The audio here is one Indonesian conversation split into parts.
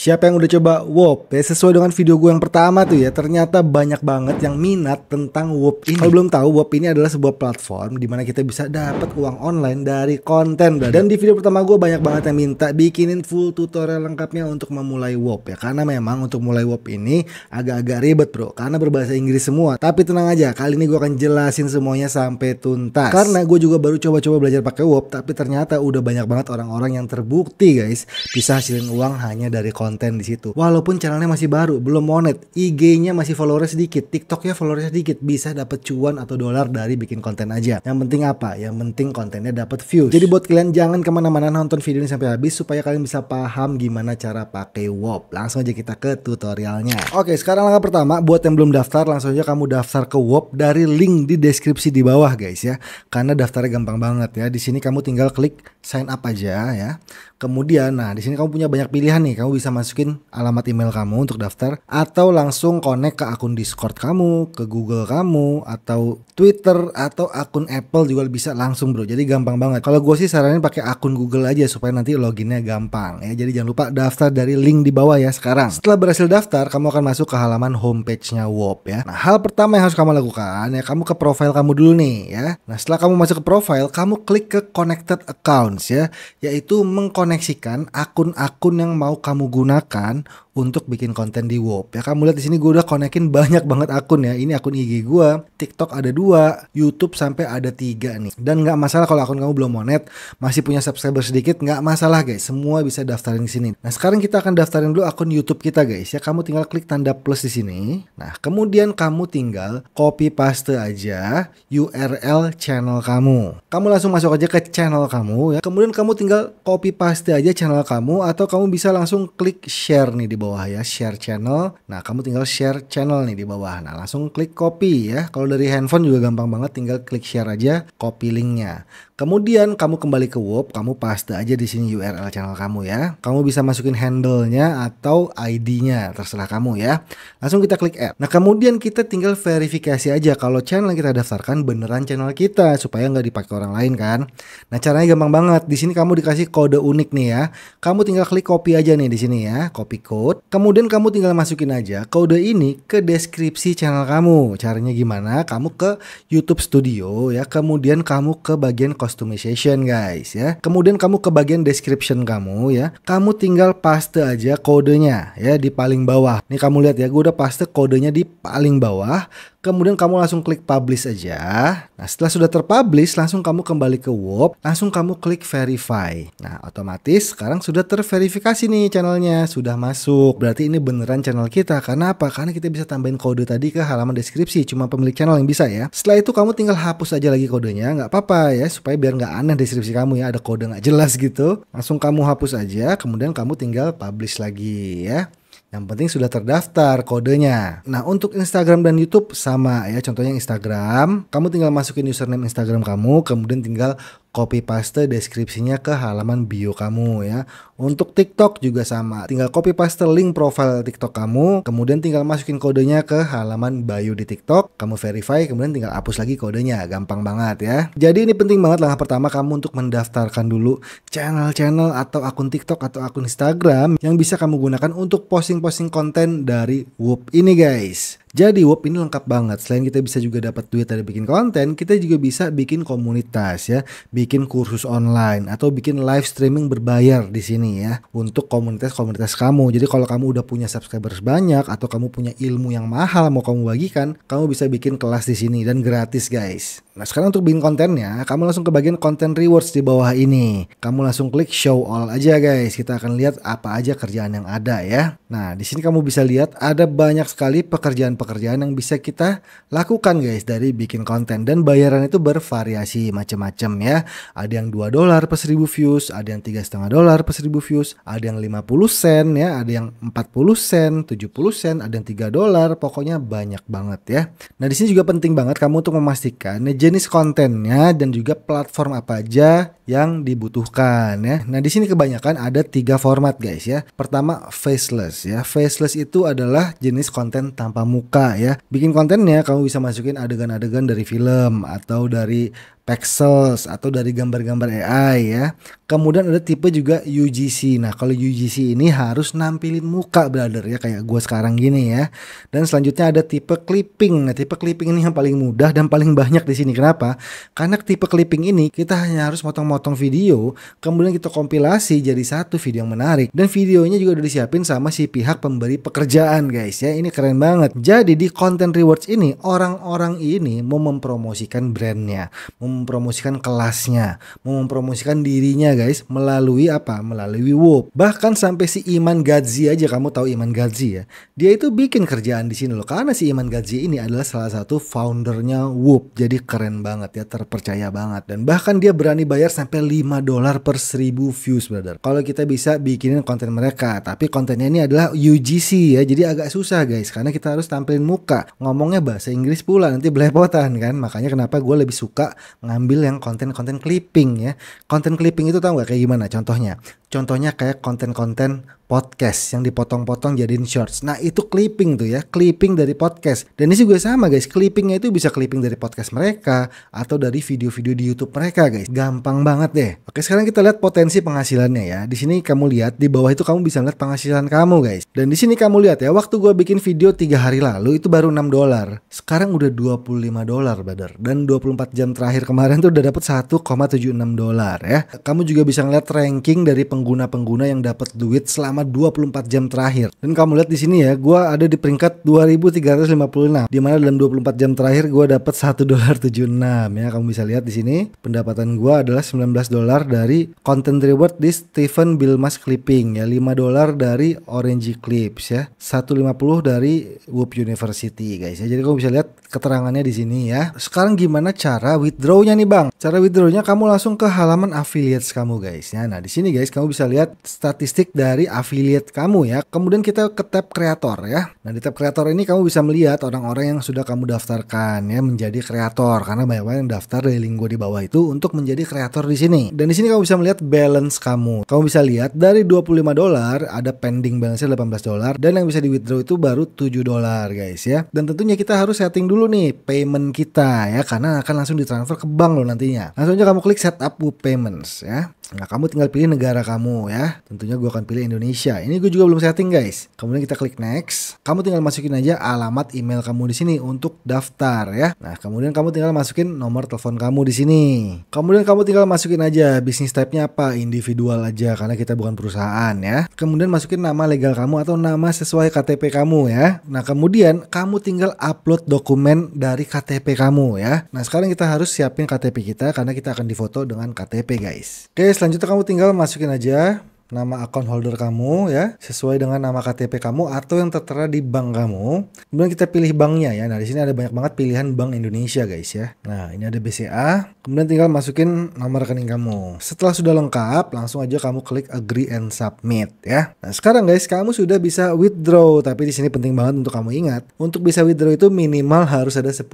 Siapa yang udah coba Whop? Ya sesuai dengan video gue yang pertama tuh ya, ternyata banyak banget yang minat tentang Whop ini. Kalau belum tahu, Whop ini adalah sebuah platform di mana kita bisa dapat uang online dari konten. Dan di video pertama gue banyak banget yang minta bikinin full tutorial lengkapnya untuk memulai Whop ya. Karena memang untuk mulai Whop ini agak-agak ribet bro, karena berbahasa Inggris semua. Tapi tenang aja, kali ini gue akan jelasin semuanya sampai tuntas. Karena gue juga baru coba-coba belajar pakai Whop, tapi ternyata udah banyak banget orang-orang yang terbukti guys bisa hasilin uang hanya dari konten di situ. Walaupun channelnya masih baru, belum monet, IG-nya masih followernya sedikit, TikTok-nya followernya sedikit, bisa dapat cuan atau dolar dari bikin konten aja. Yang penting apa? Yang penting kontennya dapat views. Jadi buat kalian jangan kemana-mana, nonton video ini sampai habis supaya kalian bisa paham gimana cara pakai Whop. Langsung aja kita ke tutorialnya. Oke, sekarang langkah pertama buat yang belum daftar, langsung aja kamu daftar ke Whop dari link di deskripsi di bawah guys ya. Karena daftarnya gampang banget ya. Di sini kamu tinggal klik sign up aja ya. Kemudian, nah di sini kamu punya banyak pilihan nih. Kamu bisa masukin alamat email kamu untuk daftar, atau langsung connect ke akun Discord kamu, ke Google kamu, atau Twitter, atau akun Apple juga bisa langsung bro. Jadi gampang banget. Kalau gue sih saranin pakai akun Google aja supaya nanti loginnya gampang ya. Jadi jangan lupa daftar dari link di bawah ya sekarang. Setelah berhasil daftar, kamu akan masuk ke halaman homepage-nya Whop ya. Nah hal pertama yang harus kamu lakukan ya, kamu ke profile kamu dulu nih ya. Nah setelah kamu masuk ke profile, kamu klik ke connected accounts ya, yaitu mengkoneksikan akun-akun yang mau kamu gunakan untuk bikin konten di Whop ya. Kamu lihat di sini gue udah konekin banyak banget akun ya. Ini akun IG gue, TikTok ada 2, YouTube sampai ada 3 nih. Dan nggak masalah kalau akun kamu belum monet, masih punya subscriber sedikit, nggak masalah guys. Semua bisa daftarin di sini. Nah sekarang kita akan daftarin dulu akun YouTube kita guys ya. Kamu tinggal klik tanda plus di sini. Nah kemudian kamu tinggal copy paste aja URL channel kamu. Kamu langsung masuk aja ke channel kamu ya. Kemudian kamu tinggal copy paste aja channel kamu, atau kamu bisa langsung klik share nih di bawah ya, share channel. Nah kamu tinggal share channel nih di bawah. Nah langsung klik copy ya. Kalau dari handphone juga gampang banget, tinggal klik share aja, copy linknya. Kemudian kamu kembali ke Whop, kamu paste aja di sini URL channel kamu ya. Kamu bisa masukin handle-nya atau ID-nya, terserah kamu ya. Langsung kita klik add. Nah kemudian kita tinggal verifikasi aja kalau channel yang kita daftarkan beneran channel kita, supaya nggak dipakai orang lain kan. Nah caranya gampang banget. Di sini kamu dikasih kode unik nih ya. Kamu tinggal klik copy aja nih di sini ya, copy code. Kemudian kamu tinggal masukin aja kode ini ke deskripsi channel kamu. Caranya gimana? Kamu ke YouTube Studio ya, kemudian kamu ke bagian customization guys ya. Kemudian kamu ke bagian description kamu ya. Kamu tinggal paste aja kodenya ya di paling bawah. Nih kamu lihat ya, gue udah paste kodenya di paling bawah. Kemudian kamu langsung klik publish aja. Nah setelah sudah terpublish, langsung kamu kembali ke Whop, langsung kamu klik verify. Nah otomatis sekarang sudah terverifikasi nih channelnya, sudah masuk. Berarti ini beneran channel kita. Karena apa? Karena kita bisa tambahin kode tadi ke halaman deskripsi. Cuma pemilik channel yang bisa ya. Setelah itu kamu tinggal hapus aja lagi kodenya, nggak apa-apa ya, supaya biar nggak aneh deskripsi kamu ya, ada kode nggak jelas gitu. Langsung kamu hapus aja, kemudian kamu tinggal publish lagi ya. Yang penting sudah terdaftar kodenya. Nah untuk Instagram dan YouTube sama ya. Contohnya Instagram, kamu tinggal masukin username Instagram kamu, kemudian tinggal copy paste deskripsinya ke halaman bio kamu ya. Untuk TikTok juga sama, tinggal copy paste link profile TikTok kamu, kemudian tinggal masukin kodenya ke halaman bio di TikTok, kamu verify, kemudian tinggal hapus lagi kodenya. Gampang banget ya. Jadi ini penting banget langkah pertama kamu untuk mendaftarkan dulu channel-channel atau akun TikTok atau akun Instagram yang bisa kamu gunakan untuk posting konten dari Whop ini guys. Jadi Whop ini lengkap banget. Selain kita bisa juga dapat duit dari bikin konten, kita juga bisa bikin komunitas ya, bikin kursus online atau bikin live streaming berbayar di sini ya untuk komunitas-komunitas kamu. Jadi kalau kamu udah punya subscribers banyak atau kamu punya ilmu yang mahal mau kamu bagikan, kamu bisa bikin kelas di sini dan gratis guys. Nah sekarang untuk bikin kontennya, kamu langsung ke bagian content rewards di bawah ini. Kamu langsung klik show all aja guys. Kita akan lihat apa aja kerjaan yang ada ya. Nah di sini kamu bisa lihat ada banyak sekali pekerjaan yang bisa kita lakukan guys dari bikin konten, dan bayaran itu bervariasi macam-macam ya. Ada yang $2 per 1000 views, ada yang $3,5 per 1000 views, ada yang 50 sen ya, ada yang 40 sen, 70 sen, ada yang $3, pokoknya banyak banget ya. Nah di sini juga penting banget kamu untuk memastikan jenis kontennya dan juga platform apa aja yang dibutuhkan ya. Nah di sini kebanyakan ada 3 format guys ya. Pertama faceless ya. Faceless itu adalah jenis konten tanpa muka ya. Bikin kontennya kamu bisa masukin adegan-adegan dari film atau dari pixels atau dari gambar-gambar AI ya. Kemudian ada tipe juga UGC. Nah, kalau UGC ini harus nampilin muka brother ya, kayak gue sekarang gini ya. Dan selanjutnya ada tipe clipping. Nah, tipe clipping ini yang paling mudah dan paling banyak di sini. Kenapa? Karena tipe clipping ini kita hanya harus motong-motong video, kemudian kita kompilasi jadi satu video yang menarik. Dan videonya juga udah disiapin sama si pihak pemberi pekerjaan guys ya. Ini keren banget. Jadi di Content Rewards ini orang-orang ini mau mempromosikan brandnya, mau mempromosikan kelasnya, mau mempromosikan dirinya guys, melalui apa? Melalui Whoop. Bahkan sampai si Iman Gadzhi aja, kamu tahu Iman Gadzhi ya, dia itu bikin kerjaan di sini loh, karena si Iman Gadzhi ini adalah salah satu foundernya Whoop. Jadi keren banget ya, terpercaya banget. Dan bahkan dia berani bayar sampai $5 per 1000 views brother, kalau kita bisa bikinin konten mereka. Tapi kontennya ini adalah UGC ya, jadi agak susah guys, karena kita harus tampilin muka, ngomongnya bahasa Inggris pula, nanti belepotan kan. Makanya kenapa gue lebih suka ngambil yang konten-konten clipping ya. Konten clipping itu tahu gak kayak gimana contohnya? Contohnya kayak konten-konten podcast yang dipotong-potong jadiin shorts. Nah itu clipping tuh ya, clipping dari podcast. Dan ini juga sama guys, clippingnya itu bisa clipping dari podcast mereka atau dari video-video di YouTube mereka guys. Gampang banget deh. Oke, sekarang kita lihat potensi penghasilannya ya. Di sini kamu lihat di bawah itu kamu bisa lihat penghasilan kamu guys. Dan di sini kamu lihat ya, waktu gue bikin video 3 hari lalu itu baru $6. Sekarang udah $25 brother. Dan 24 jam terakhir kemarin tuh udah dapat $1,76 ya. Kamu juga bisa ngeliat ranking dari pengguna-pengguna yang dapat duit selama 24 jam terakhir. Dan kamu lihat di sini ya, gue ada di peringkat 2356, di mana dalam 24 jam terakhir gue dapat $1.76 ya. Kamu bisa lihat di sini pendapatan gue adalah $19 dari content reward di Stephen Bilmas Clipping ya, $5 dari Orange Clips ya, 150 dari Whoop University guys ya. Jadi kamu bisa lihat keterangannya di sini ya. Sekarang gimana cara withdrawnya nih bang? Cara withdrawnya kamu langsung ke halaman affiliates kamu guys ya. Nah di sini guys kamu bisa lihat statistik dari affiliate kamu ya. Kemudian kita ke tab kreator ya. Nah di tab kreator ini kamu bisa melihat orang-orang yang sudah kamu daftarkan ya menjadi kreator, karena banyak banget yang daftar dari link gue di bawah itu untuk menjadi kreator di sini. Dan di sini kamu bisa melihat balance kamu. Kamu bisa lihat dari $25 ada pending balance-nya $18 dan yang bisa di withdraw itu baru $7 guys ya. Dan tentunya kita harus setting dulu nih payment kita ya, karena akan langsung ditransfer ke bank loh nantinya. Langsung aja kamu klik setup Whoop payments ya. Nah kamu tinggal pilih negara kamu ya. Tentunya gue akan pilih Indonesia. Ini gue juga belum setting guys. Kemudian kita klik next. Kamu tinggal masukin aja alamat email kamu di sini untuk daftar ya. Nah kemudian kamu tinggal masukin nomor telepon kamu di sini. Kemudian kamu tinggal masukin aja bisnis type-nya apa, individual aja karena kita bukan perusahaan ya. Kemudian masukin nama legal kamu atau nama sesuai KTP kamu ya. Nah kemudian kamu tinggal upload dokumen dari KTP kamu ya. Nah sekarang kita harus siapin KTP kita karena kita akan difoto dengan KTP guys. Oke, selanjutnya kamu tinggal masukin aja nama account holder kamu ya, sesuai dengan nama KTP kamu atau yang tertera di bank kamu. Kemudian kita pilih banknya ya. Nah di sini ada banyak banget pilihan bank Indonesia guys ya. Nah ini ada BCA. Kemudian tinggal masukin nomor rekening kamu. Setelah sudah lengkap, langsung aja kamu klik agree and submit ya. Nah sekarang guys kamu sudah bisa withdraw. Tapi di sini penting banget untuk kamu ingat, untuk bisa withdraw itu minimal harus ada $10.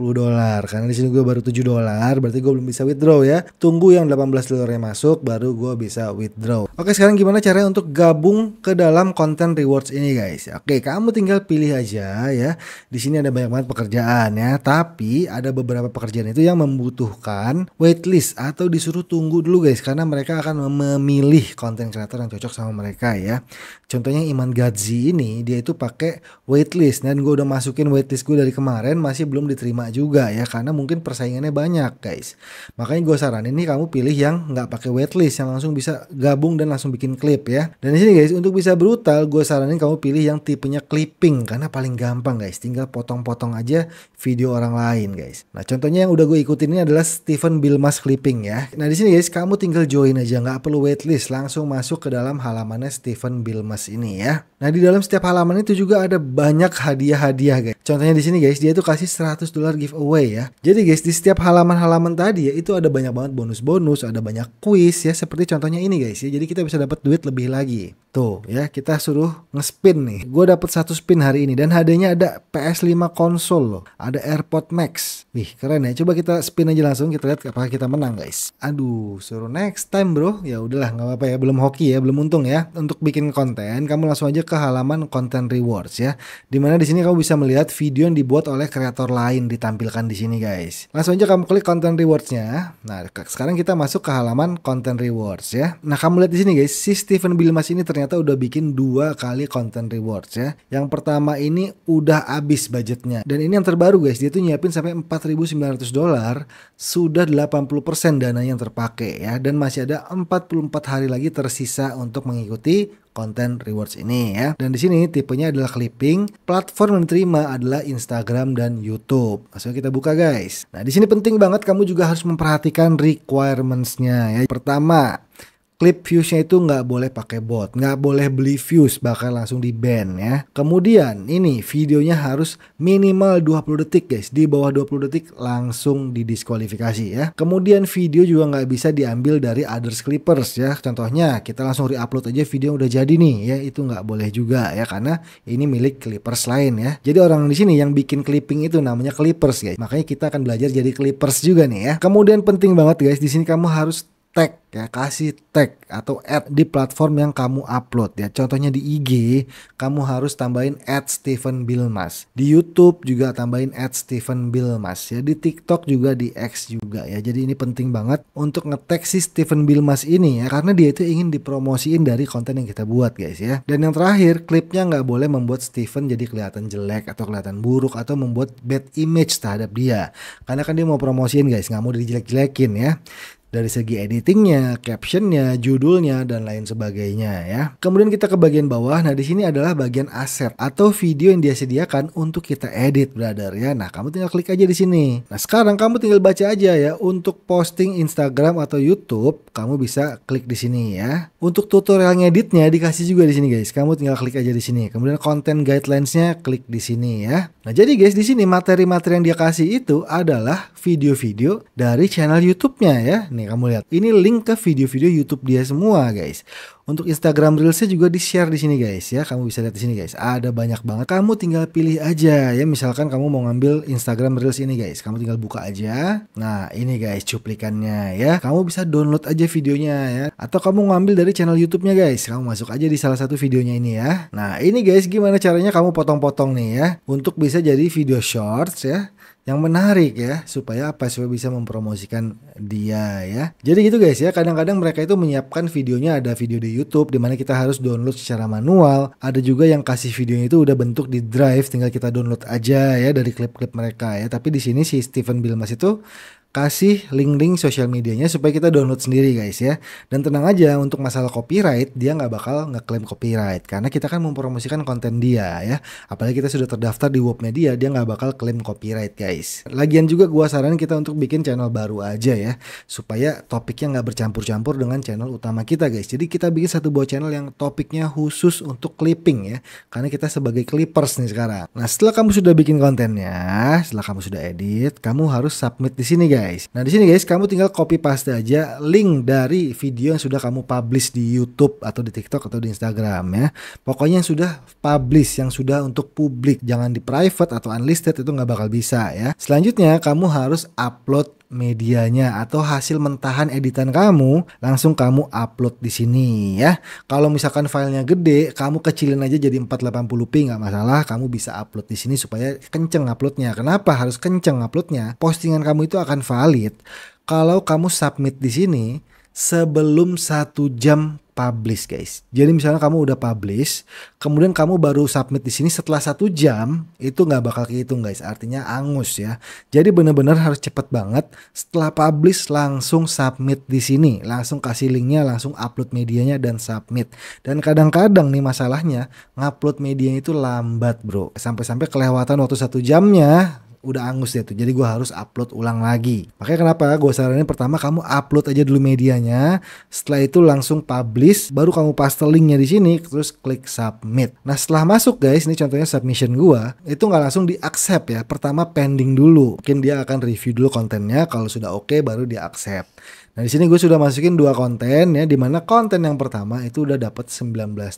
Karena di sini gue baru $7, berarti gue belum bisa withdraw ya. Tunggu yang $18 masuk baru gue bisa withdraw. Oke, sekarang gimana caranya untuk gabung ke dalam content rewards ini guys? Oke, kamu tinggal pilih aja ya. Di sini ada banyak banget pekerjaan ya, tapi ada beberapa pekerjaan itu yang membutuhkan waitlist atau disuruh tunggu dulu guys, karena mereka akan memilih konten kreator yang cocok sama mereka ya. Contohnya Iman Gadzhi ini dia itu pakai waitlist, dan gue udah masukin waitlist gue dari kemarin masih belum diterima juga ya, karena mungkin persaingannya banyak guys. Makanya gue saranin nih kamu pilih yang nggak pakai waitlist, yang langsung bisa gabung dan langsung bikin klip ya. Dan di sini guys untuk bisa brutal gue saranin kamu pilih yang tipenya clipping karena paling gampang guys, tinggal potong-potong aja video orang lain guys. Nah contohnya yang udah gue ikutin ini adalah Stephen Bilmas Clipping ya. Nah di sini guys kamu tinggal join aja, nggak perlu waitlist, langsung masuk ke dalam halamannya Stephen Bilmas ini ya. Nah di dalam setiap halaman itu juga ada banyak hadiah-hadiah guys. Contohnya di sini guys dia tuh kasih $100 giveaway ya. Jadi guys di setiap halaman-halaman tadi ya itu ada banyak banget bonus-bonus, ada banyak kuis ya, seperti contohnya ini guys ya. Jadi kita bisa dapat duit lebih lagi. Tuh ya, kita suruh nge-spin nih. Gue dapet 1 spin hari ini dan hadiahnya ada PS5 konsol loh. Ada AirPod Max. Wih, keren ya. Coba kita spin aja langsung, kita lihat apakah kita menang, guys. Aduh, suruh next time, bro. Ya udahlah, nggak apa-apa ya. Belum hoki ya, belum untung ya. Untuk bikin konten, kamu langsung aja ke halaman konten rewards ya. Dimana di sini kamu bisa melihat video yang dibuat oleh kreator lain ditampilkan di sini, guys. Langsung aja kamu klik konten rewards-nya. Nah, sekarang kita masuk ke halaman konten rewards ya. Nah, kamu lihat di sini, guys, si Steven Bilmas ini ternyata udah bikin 2 kali konten rewards ya. Yang pertama ini udah habis budgetnya. Dan ini yang terbaru, guys, dia tuh nyiapin sampai $4.900, sudah 80% dana yang terpakai ya. Dan masih ada 44 hari lagi tersisa untuk mengikuti konten rewards ini ya. Dan di sini tipenya adalah clipping. Platform yang diterima adalah Instagram dan YouTube. Langsung kita buka, guys. Nah, di sini penting banget kamu juga harus memperhatikan requirements-nya ya. Pertama, clip views-nya itu nggak boleh pakai bot, nggak boleh beli views, bakal langsung di ban ya. Kemudian ini videonya harus minimal 20 detik, guys. Di bawah 20 detik langsung didiskualifikasi ya. Kemudian video juga nggak bisa diambil dari others clippers ya. Contohnya kita langsung re-upload aja video yang udah jadi nih ya, itu nggak boleh juga ya, karena ini milik clippers lain ya. Jadi orang di sini yang bikin clipping itu namanya clippers, guys. Makanya kita akan belajar jadi clippers juga nih ya. Kemudian penting banget, guys, di sini kamu harus tag ya, kasih tag atau add di platform yang kamu upload ya. Contohnya di IG kamu harus tambahin @Steven_Bilmas, di YouTube juga tambahin @Steven_Bilmas ya, di TikTok juga, di X juga ya. Jadi ini penting banget untuk nge-tag si Steven Bilmas ini ya, karena dia itu ingin dipromosiin dari konten yang kita buat, guys ya. Dan yang terakhir, klipnya nggak boleh membuat Steven jadi kelihatan jelek atau kelihatan buruk atau membuat bad image terhadap dia, karena kan dia mau promosiin, guys, nggak mau dijelek-jelekin ya. Dari segi editingnya, captionnya, judulnya, dan lain sebagainya ya. Kemudian kita ke bagian bawah. Nah, di sini adalah bagian aset atau video yang dia sediakan untuk kita edit, brother ya. Nah, kamu tinggal klik aja di sini. Nah, sekarang kamu tinggal baca aja ya. Untuk posting Instagram atau YouTube, kamu bisa klik di sini ya. Untuk tutorial ngeditnya dikasih juga di sini, guys. Kamu tinggal klik aja di sini. Kemudian content guidelines-nya klik di sini ya. Nah, jadi guys, di sini materi-materi yang dia kasih itu adalah video-video dari channel YouTube-nya ya. Nih, kamu lihat, ini link ke video-video YouTube dia semua, guys. Untuk Instagram Reels-nya juga di-share di sini, guys ya. Kamu bisa lihat di sini, guys. Ada banyak banget. Kamu tinggal pilih aja ya. Misalkan kamu mau ngambil Instagram Reels ini, guys. Kamu tinggal buka aja. Nah, ini, guys, cuplikannya ya. Kamu bisa download aja videonya ya. Atau kamu ngambil dari channel YouTube-nya, guys. Kamu masuk aja di salah satu videonya ini ya. Nah, ini, guys, gimana caranya kamu potong-potong nih ya, untuk bisa jadi video shorts ya, yang menarik ya, supaya apa, supaya bisa mempromosikan dia ya. Jadi gitu, guys ya. Kadang-kadang mereka itu menyiapkan videonya, ada video di YouTube dimana kita harus download secara manual. Ada juga yang kasih videonya itu udah bentuk di drive, tinggal kita download aja ya dari klip-klip mereka ya. Tapi di sini si Steven Bilmas itu kasih link-link sosial medianya supaya kita download sendiri, guys ya. Dan tenang aja, untuk masalah copyright dia nggak bakal ngeklaim copyright, karena kita kan mempromosikan konten dia ya. Apalagi kita sudah terdaftar di Wopnya dia nggak bakal klaim copyright, guys. Lagian juga gua saranin kita untuk bikin channel baru aja ya, supaya topiknya nggak bercampur-campur dengan channel utama kita, guys. Jadi kita bikin satu buah channel yang topiknya khusus untuk clipping ya, karena kita sebagai clippers nih sekarang. Nah, setelah kamu sudah bikin kontennya, setelah kamu sudah edit, kamu harus submit di sini, guys. Nah, di sini, guys, kamu tinggal copy paste aja link dari video yang sudah kamu publish di YouTube atau di TikTok atau di Instagram ya. Pokoknya yang sudah publish, yang sudah untuk publik, jangan di private atau unlisted, itu nggak bakal bisa ya. Selanjutnya kamu harus upload medianya atau hasil mentahan editan kamu, langsung kamu upload di sini ya. Kalau misalkan filenya gede, kamu kecilin aja jadi 480p, nggak masalah. Kamu bisa upload di sini supaya kenceng uploadnya. Kenapa harus kenceng uploadnya? Postingan kamu itu akan valid kalau kamu submit di sini sebelum 1 jam publish, guys. Jadi misalnya kamu udah publish, kemudian kamu baru submit di sini setelah 1 jam, itu nggak bakal kehitung, guys. Artinya angus ya. Jadi bener-bener harus cepet banget. Setelah publish langsung submit di sini, langsung kasih linknya, langsung upload medianya dan submit. Dan kadang-kadang nih masalahnya ngupload medianya itu lambat, bro. Sampai-sampai kelewatan waktu 1 jamnya. Udah angus deh tuh, jadi gue harus upload ulang lagi. Makanya kenapa gue saranin pertama kamu upload aja dulu medianya, setelah itu langsung publish, baru kamu paste linknya di sini, terus klik submit. Nah, setelah masuk, guys, ini contohnya submission gue, itu nggak langsung di accept ya. Pertama pending dulu, mungkin dia akan review dulu kontennya, kalau sudah oke baru dia accept. Nah, di sini gue sudah masukin dua konten ya, dimana konten yang pertama itu udah dapat $19.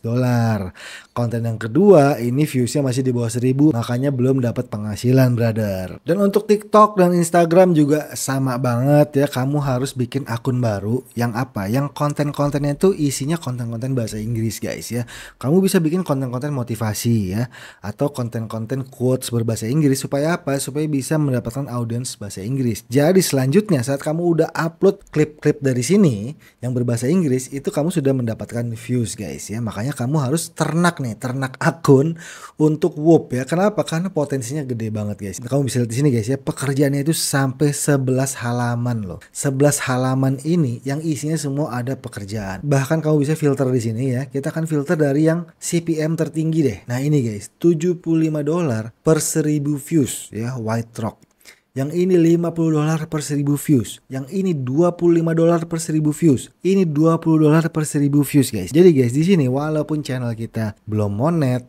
Konten yang kedua ini viewsnya masih di bawah 1000, makanya belum dapat penghasilan, brother. Dan untuk TikTok dan Instagram juga sama banget ya, kamu harus bikin akun baru yang apa? Yang konten-kontennya itu isinya konten-konten bahasa Inggris, guys ya. Kamu bisa bikin konten-konten motivasi ya, atau konten-konten quotes berbahasa Inggris supaya apa? Supaya bisa mendapatkan audiens bahasa Inggris. Jadi selanjutnya saat kamu udah upload klip dari sini yang berbahasa Inggris, itu kamu sudah mendapatkan views, guys ya. Makanya kamu harus ternak akun untuk Whoop ya. Kenapa? Karena potensinya gede banget, guys. Kamu bisa lihat di sini, guys ya. Pekerjaannya itu sampai 11 halaman loh. 11 halaman ini yang isinya semua ada pekerjaan. Bahkan kamu bisa filter di sini ya. Kita akan filter dari yang CPM tertinggi deh. Nah, ini guys, $75 per 1000 views ya, White Rock. Yang ini $50 per 1000 views. Yang ini $25 per 1000 views. Ini $20 per 1000 views, guys. Jadi guys, di sini walaupun channel kita belum monet,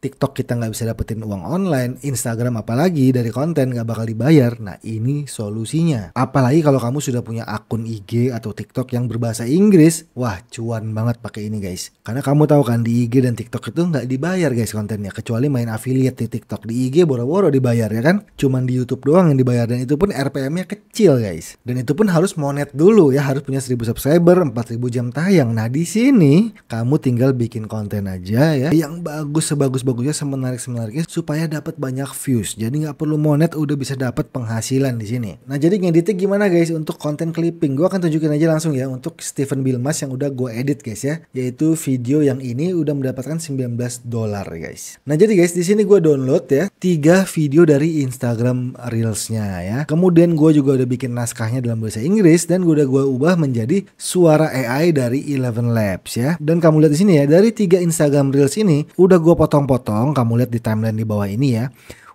TikTok kita nggak bisa dapetin uang online, Instagram apalagi dari konten nggak bakal dibayar. Nah, ini solusinya. Apalagi kalau kamu sudah punya akun IG atau TikTok yang berbahasa Inggris, wah cuan banget pakai ini, guys. Karena kamu tahu kan di IG dan TikTok itu nggak dibayar, guys, kontennya, kecuali main affiliate di TikTok. Di IG boro-boro dibayar ya kan? Cuman di YouTube doang yang dibayar, dan itu pun RPM-nya kecil, guys. Dan itu pun harus monet dulu ya, harus punya 1000 subscriber, 4000 jam tayang. Nah, di sini kamu tinggal bikin konten aja ya, yang bagus bagusnya, semenarik-menariknya supaya dapat banyak views. Jadi nggak perlu monet, udah bisa dapat penghasilan di sini. Nah, jadi ngeditnya gimana, guys? Untuk konten clipping, gue akan tunjukin aja langsung ya untuk Steven Bilmas yang udah gue edit, guys ya. Yaitu video yang ini udah mendapatkan $19, guys. Nah, jadi guys, di sini gue download ya 3 video dari Instagram Reels-nya ya. Kemudian gue juga udah bikin naskahnya dalam bahasa Inggris, dan gue ubah menjadi suara AI dari Eleven Labs ya. Dan kamu lihat di sini ya, dari 3 Instagram Reels ini udah gue potong-potong. Kamu lihat di timeline di bawah ini ya,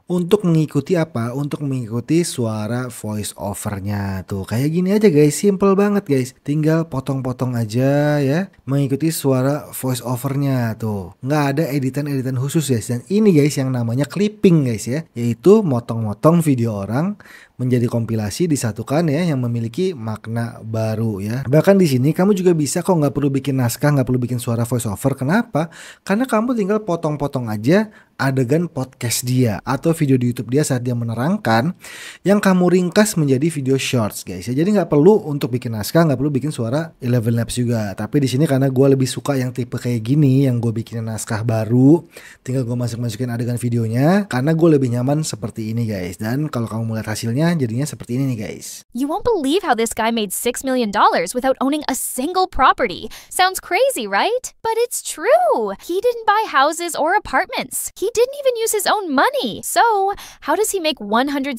untuk mengikuti apa? Untuk mengikuti suara voice overnya tuh. Kayak gini aja, guys, simple banget, guys. Tinggal potong-potong aja ya, mengikuti suara voice overnya tuh. Nggak ada editan-editan khusus, guys. Dan ini, guys, yang namanya clipping, guys ya, yaitu motong-motong video orang menjadi kompilasi disatukan ya, yang memiliki makna baru ya. Bahkan di sini kamu juga bisa kok, nggak perlu bikin naskah, nggak perlu bikin suara voice over. Kenapa? Karena kamu tinggal potong-potong aja adegan podcast dia atau video di YouTube dia saat dia menerangkan, yang kamu ringkas menjadi video shorts, guys ya. Jadi nggak perlu untuk bikin naskah, nggak perlu bikin suara Eleven Labs juga. Tapi di sini karena gue lebih suka yang tipe kayak gini, yang gue bikin naskah baru, tinggal gue masukin adegan videonya, karena gue lebih nyaman seperti ini, guys. Dan kalau kamu melihat hasilnya jadinya seperti ini nih, guys. You won't believe how this guy made $6 million without owning a single property. Sounds crazy, right? But it's true. He didn't buy houses or apartments. He didn't even use his own money. So, how does he make $160,000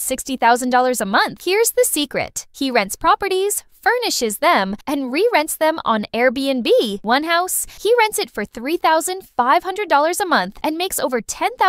a month? Here's the secret. He rents properties, furnishes them, and re-rents them on Airbnb. One house, he rents it for $3,500 a month and makes over $10,000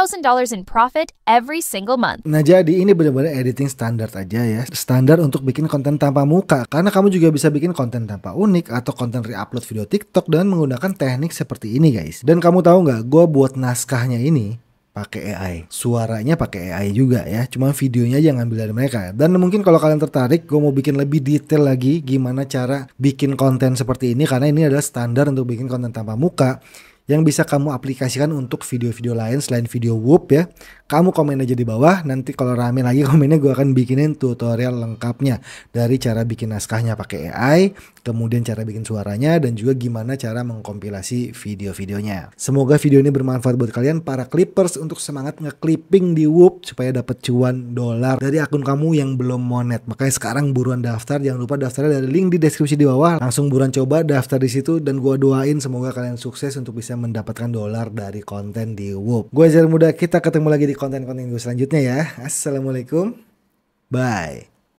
in profit every single month. Nah, jadi ini benar-benar editing standar aja ya. Standar untuk bikin konten tanpa muka. Karena kamu juga bisa bikin konten tanpa unik atau konten re-upload video TikTok dengan menggunakan teknik seperti ini, guys. Dan kamu tahu nggak, gue buat naskahnya ini pakai AI, suaranya pakai AI juga ya, cuma videonya aja ngambil dari mereka. Dan mungkin kalau kalian tertarik, gue mau bikin lebih detail lagi gimana cara bikin konten seperti ini, karena ini adalah standar untuk bikin konten tanpa muka yang bisa kamu aplikasikan untuk video-video lain selain video Whoop ya. Kamu komen aja di bawah, nanti kalau rame lagi komennya gue akan bikinin tutorial lengkapnya dari cara bikin naskahnya pakai AI, kemudian cara bikin suaranya, dan juga gimana cara mengkompilasi video-videonya. Semoga video ini bermanfaat buat kalian para clippers untuk semangat nge-clipping di Whoop supaya dapat cuan dolar dari akun kamu yang belum monet. Makanya sekarang buruan daftar, jangan lupa daftarnya dari link di deskripsi di bawah. Langsung buruan coba daftar di situ, dan gue doain semoga kalian sukses untuk bisa mendapatkan dolar dari konten di Whoop. Gue Zer Muda, kita ketemu lagi di konten-konten gue selanjutnya ya. Assalamualaikum, bye.